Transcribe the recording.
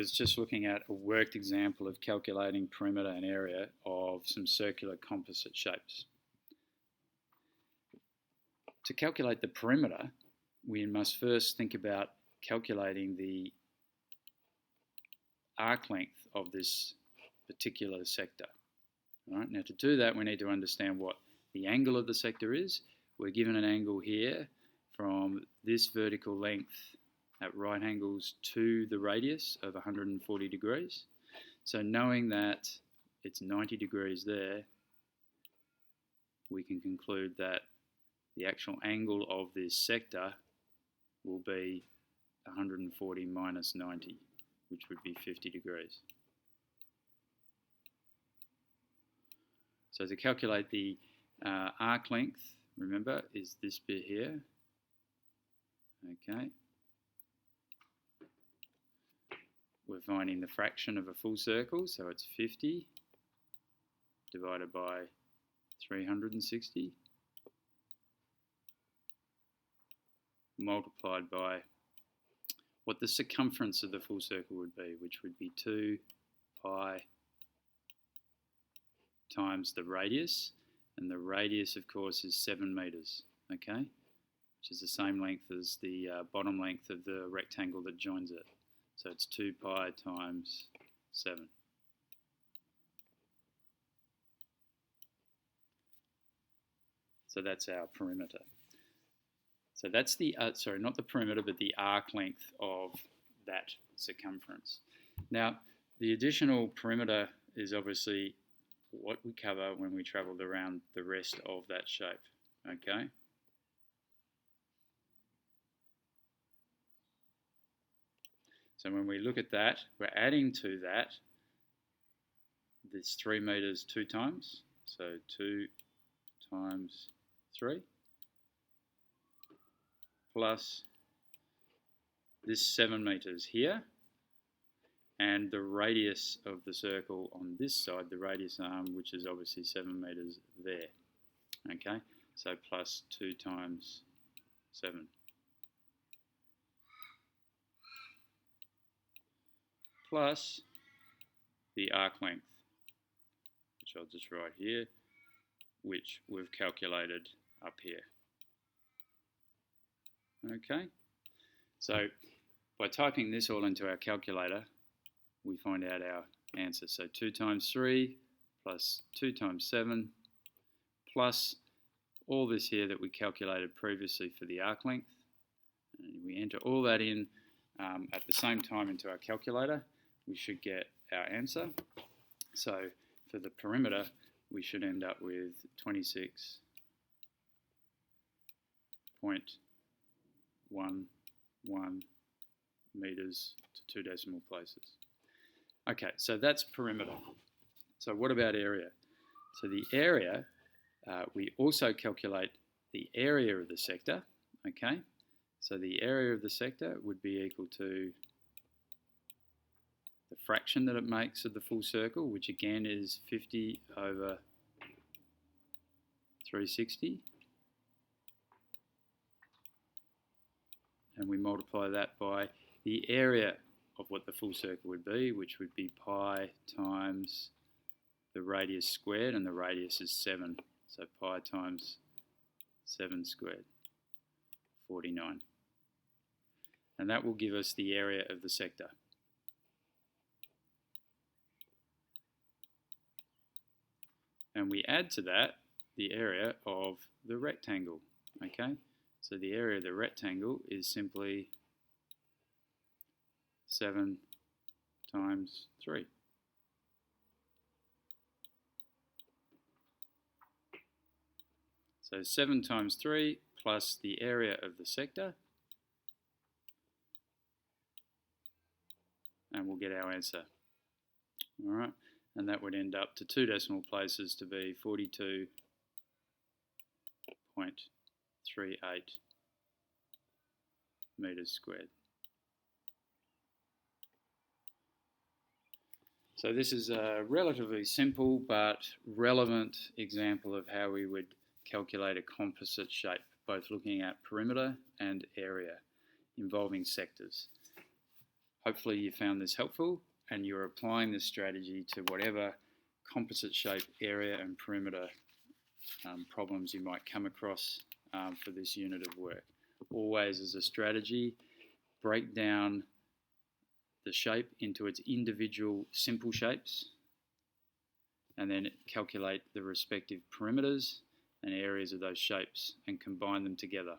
was just looking at a worked example of calculating perimeter and area of some circular composite shapes. To calculate the perimeter, we must first think about calculating the arc length of this particular sector. All right, now to do that, we need to understand what the angle of the sector is. We're given an angle here from this vertical length at right angles to the radius of 140 degrees. So knowing that it's 90 degrees there, we can conclude that the actual angle of this sector will be 140 minus 90, which would be 50 degrees. So to calculate the arc length, remember, is this bit here. Okay. We're finding the fraction of a full circle, so it's 50 divided by 360 multiplied by what the circumference of the full circle would be, which would be 2 pi times the radius, and the radius of course is 7 meters, okay, which is the same length as the bottom length of the rectangle that joins it. So it's 2 pi times 7. So that's our perimeter. So that's the, sorry, not the perimeter, but the arc length of that circumference. Now, the additional perimeter is obviously what we cover when we travelled around the rest of that shape, okay? So when we look at that, we're adding to that this 3 meters 2 times, so 2 times 3, plus this 7 meters here, and the radius of the circle on this side, the radius arm, which is obviously 7 meters there. Okay, so plus 2 times 7. Plus the arc length, which I'll just write here, which we've calculated up here. Okay, so by typing this all into our calculator, we find out our answer. So 2 times 3 plus 2 times 7 plus all this here that we calculated previously for the arc length. And we enter all that in at the same time into our calculator. We should get our answer. So for the perimeter, we should end up with 26.11 meters to 2 decimal places. Okay, so that's perimeter. So what about area? So the area, we also calculate the area of the sector, okay? So the area of the sector would be equal to the fraction that it makes of the full circle, which again is 50 over 360. And we multiply that by the area of what the full circle would be, which would be pi times the radius squared, and the radius is 7. So pi times 7 squared, 49. And that will give us the area of the sector. And we add to that the area of the rectangle, okay? So the area of the rectangle is simply 7 times 3. So 7 times 3 plus the area of the sector, and we'll get our answer. All right, and that would end up to 2 decimal places to be 42.38 meters squared. So this is a relatively simple but relevant example of how we would calculate a composite shape, both looking at perimeter and area involving sectors. Hopefully you found this helpful and you're applying this strategy to whatever composite shape area and perimeter problems you might come across for this unit of work. Always as a strategy, break down the shape into its individual simple shapes and then calculate the respective perimeters and areas of those shapes and combine them together.